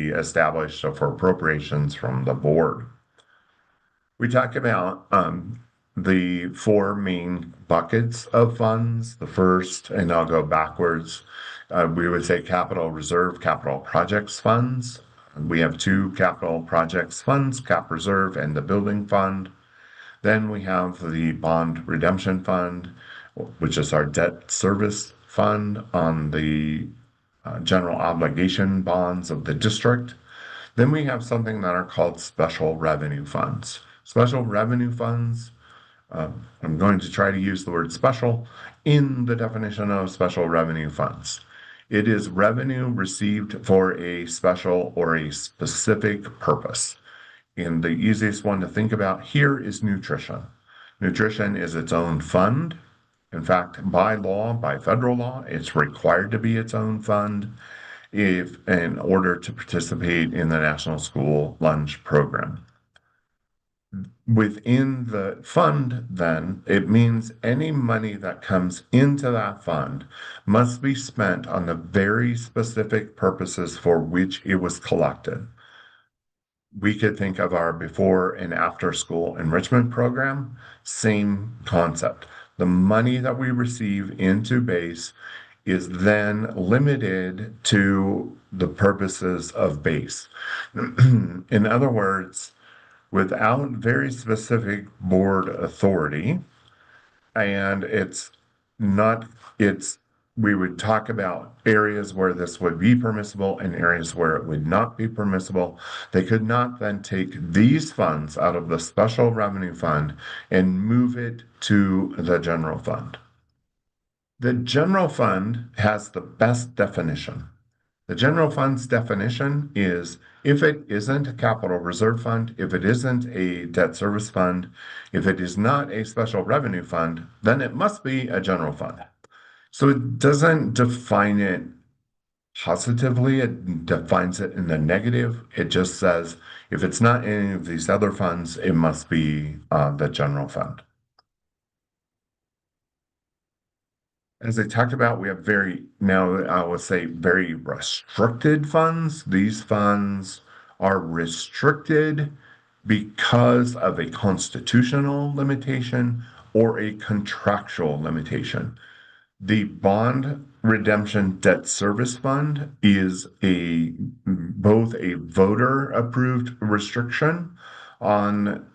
established for appropriations from the board. We talk about the four main buckets of funds. The first, and I'll go backwards, we would say capital reserve, capital projects funds. We have two capital projects funds, cap reserve and the building fund. Then we have the bond redemption fund, which is our debt service fund on the general obligation bonds of the district. Then we have something that are called special revenue funds. Special revenue funds, I'm going to try to use the word special in the definition of special revenue funds. It is revenue received for a special or a specific purpose. And the easiest one to think about here is nutrition. Nutrition is its own fund. In fact, by law, by federal law, it's required to be its own fund if in order to participate in the National School Lunch Program. Within the fund, then, it means any money that comes into that fund must be spent on the very specific purposes for which it was collected. We could think of our before and after school enrichment program, same concept. The money that we receive into base is then limited to the purposes of base. In other words, without very specific board authority, and we would talk about areas where this would be permissible and areas where it would not be permissible. They could not then take these funds out of the special revenue fund and move it to the general fund. The general fund has the best definition. The general fund's definition is if it isn't a capital reserve fund, if it isn't a debt service fund, if it is not a special revenue fund, then it must be a general fund. So it doesn't define it positively, it defines it in the negative. It just says if it's not any of these other funds, it must be the general fund. As I talked about, we have now I would say very restricted funds. These funds are restricted because of a constitutional limitation or a contractual limitation. The bond redemption debt service fund is both a voter approved restriction on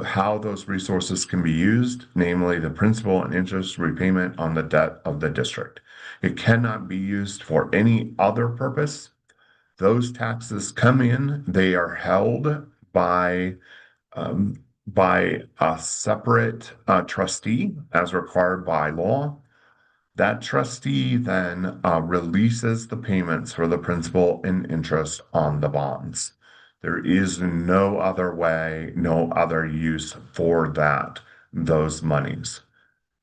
how those resources can be used, namely the principal and interest repayment on the debt of the district. It cannot be used for any other purpose. Those taxes come in, they are held by a separate trustee as required by law. That trustee then releases the payments for the principal and interest on the bonds. There is no other way, no other use for those monies.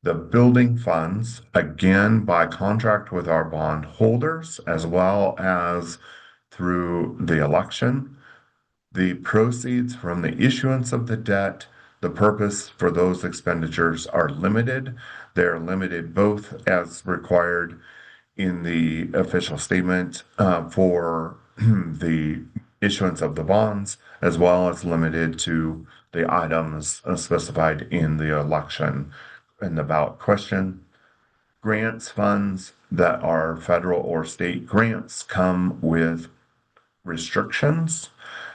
The building funds, again, by contract with our bond holders, as well as through the election, the proceeds from the issuance of the debt, the purpose for those expenditures are limited. They're limited both as required in the official statement for the issuance of the bonds, as well as limited to the items specified in the election and the ballot question. Grants funds that are federal or state grants come with restrictions.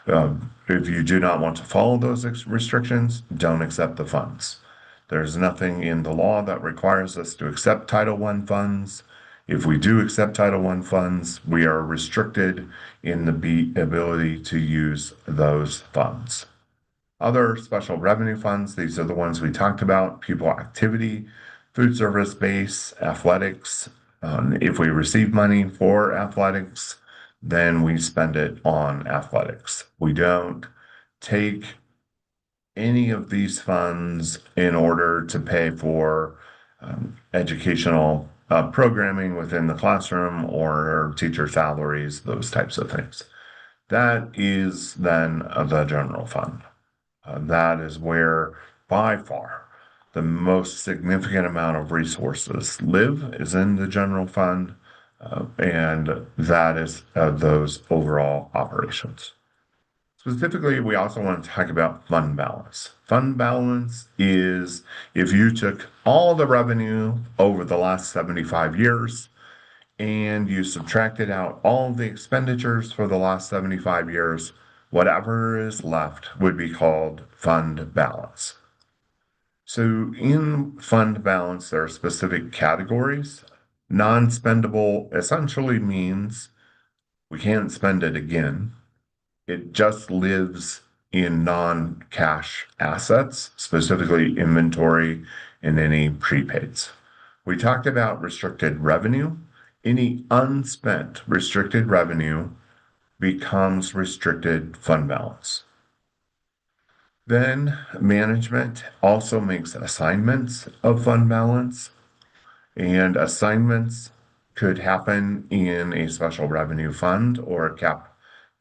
If you do not want to follow those restrictions, don't accept the funds. There's nothing in the law that requires us to accept Title I funds. If we do accept Title I funds, we are restricted in the ability to use those funds. Other special revenue funds, these are the ones we talked about: pupil activity, food service base, athletics. If we receive money for athletics, then we spend it on athletics. We don't take any of these funds in order to pay for educational programming within the classroom or teacher salaries, those types of things. That is then the general fund. That is where, by far, the most significant amount of resources live is in the general fund, and that is those overall operations. Specifically, we also want to talk about fund balance. Fund balance is if you took all the revenue over the last 75 years and you subtracted out all the expenditures for the last 75 years, whatever is left would be called fund balance. So in fund balance, there are specific categories. Non-spendable essentially means we can't spend it again. It just lives in non-cash assets, specifically inventory and any prepaids. We talked about restricted revenue. Any unspent restricted revenue becomes restricted fund balance. Then management also makes assignments of fund balance, and assignments could happen in a special revenue fund or a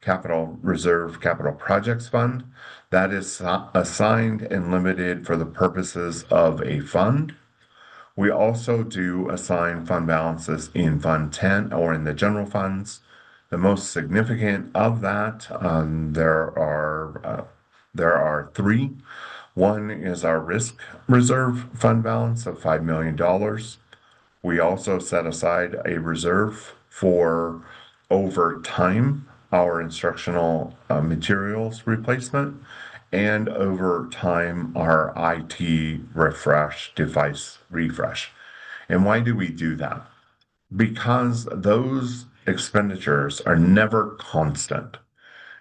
capital reserve capital projects fund that is assigned and limited for the purposes of a fund. We also do assign fund balances in Fund 10 or in the general funds. The most significant of that, there are three. One is our risk reserve fund balance of $5 million. We also set aside a reserve for over time our instructional materials replacement and over time our IT refresh, device refresh. And why do we do that? Because those expenditures are never constant.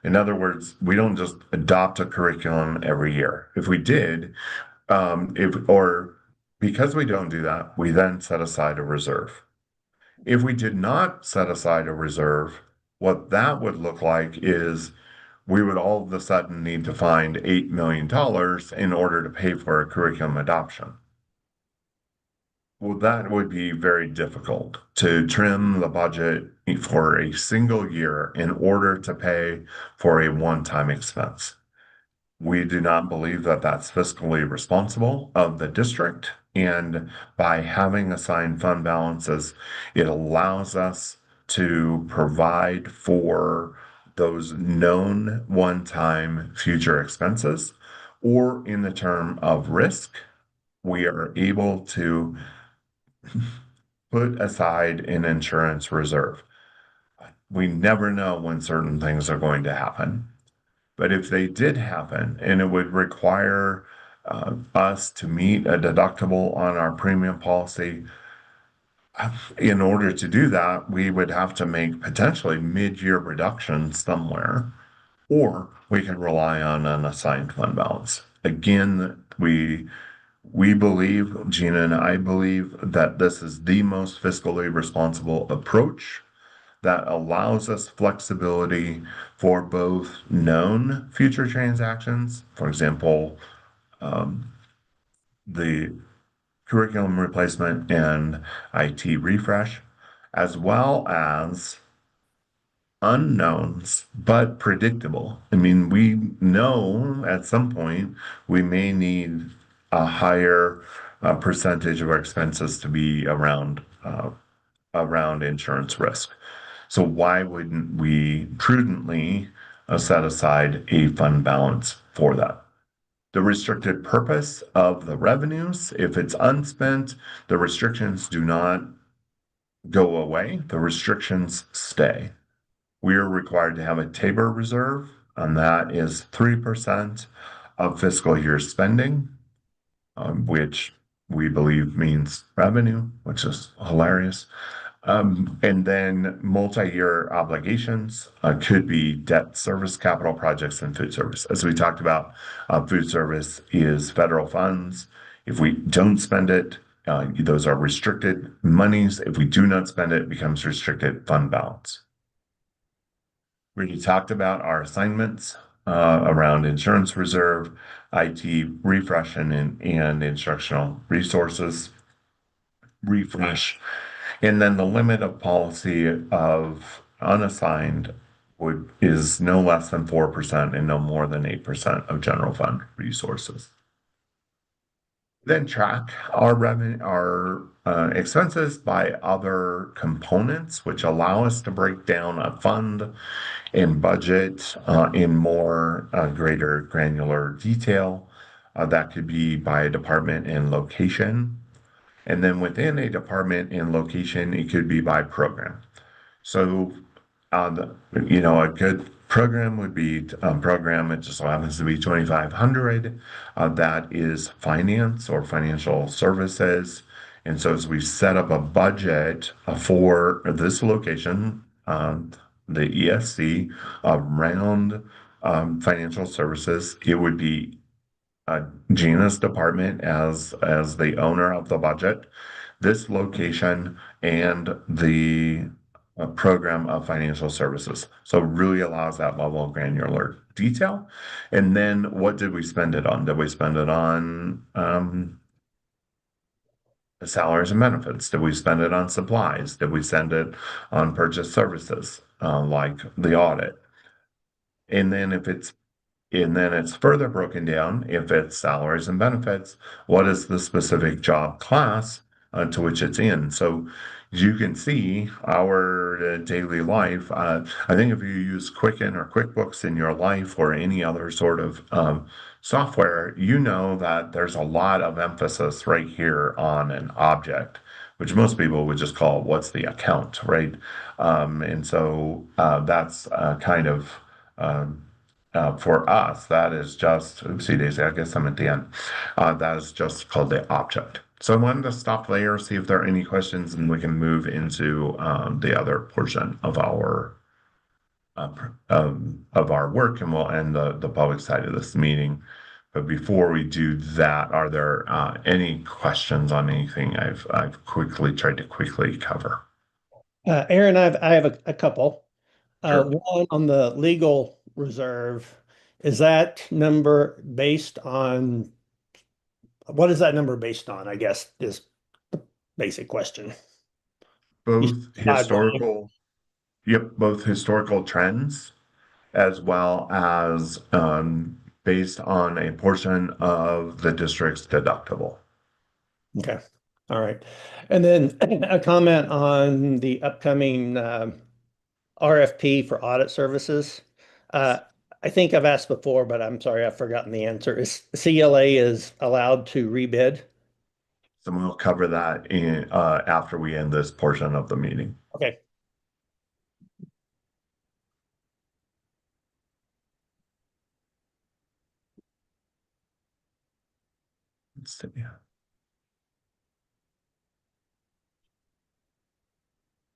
In other words, we don't just adopt a curriculum every year. If we did, because we don't do that, we then set aside a reserve. If we did not set aside a reserve, what that would look like is we would all of a sudden need to find $8 million in order to pay for a curriculum adoption. Well, that would be very difficult to trim the budget for a single year in order to pay for a one-time expense. We do not believe that that's fiscally responsible of the district. And by having assigned fund balances, it allows us to provide for those known one-time future expenses, or in the term of risk, we are able to put aside an insurance reserve. We never know when certain things are going to happen. But if they did happen and it would require us to meet a deductible on our premium policy, in order to do that, we would have to make potentially mid-year reductions somewhere, or we can rely on an assigned fund balance. Again, we believe, Gina and I believe, that this is the most fiscally responsible approach that allows us flexibility for both known future transactions, for example, the curriculum replacement and IT refresh, as well as unknowns, but predictable. I mean, we know at some point we may need a higher percentage of our expenses to be around insurance risk. So why wouldn't we prudently set aside a fund balance for that? The restricted purpose of the revenues, if it's unspent, the restrictions do not go away. The restrictions stay. We are required to have a Tabor reserve, and that is 3% of fiscal year spending, which we believe means revenue, which is hilarious. And then multi-year obligations could be debt service, capital projects, and food service. As we talked about, food service is federal funds. If we don't spend it, those are restricted monies. If we do not spend it, it becomes restricted fund balance. We already talked about our assignments around insurance reserve, IT refresh, and instructional resources refresh. And then the limit of policy of unassigned is no less than 4% and no more than 8% of general fund resources. then track our revenue, our expenses by other components, which allow us to break down a fund and budget in more greater granular detail. That could be by department and location. And then within a department and location, it could be by program. So, a good program would be a program, it just so happens to be 2,500. That is finance or financial services. And so, as we set up a budget for this location, the ESC around financial services, it would be Gina's department as the owner of the budget, this location, and the program of financial services. So really allows that level of granular detail. And then what did we spend it on? Did we spend it on salaries and benefits? Did we spend it on supplies? Did we spend it on purchase services like the audit? And then it's further broken down. If it's salaries and benefits, what is the specific job class to which it's in? So you can see our daily life. I think if you use Quicken or QuickBooks in your life or any other sort of software, you know that there's a lot of emphasis right here on an object, which most people would just call what's the account, right? And so that's kind of for us, that is just, oopsie daisy, I guess I'm at the end. That is just called the object. So I wanted to stop there, see if there are any questions, and we can move into the other portion of our work, and we'll end the public side of this meeting. But before we do that, are there any questions on anything I've tried to quickly cover? Aaron, I have a couple. Sure. One on the legal reserve. Is that number based on, what is that number based on, I guess, is the basic question. Both historical trends as well as based on a portion of the district's deductible. Okay. All right. And then a comment on the upcoming RFP for audit services. I think I've asked before, but I'm sorry, I've forgotten the answer. Is CLA is allowed to rebid? So we'll cover that in after we end this portion of the meeting. Okay. Let's see.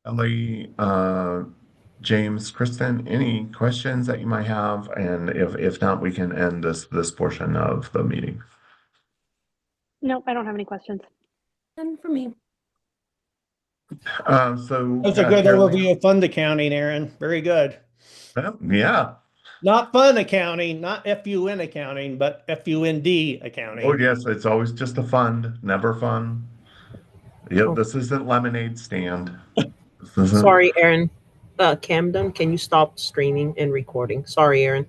Ellie, James, Kristen, any questions that you might have? And if not, we can end this portion of the meeting. Nope, I don't have any questions. And for me. So That's a good overview of fund accounting, Aaron. Very good. Yeah. Not fun accounting, not FUN accounting, but FUND accounting. Oh, yes. It's always just a fund, never fun. Yep. Oh. This isn't lemonade stand. Sorry, Aaron. Camden, can you stop streaming and recording? Sorry, Aaron.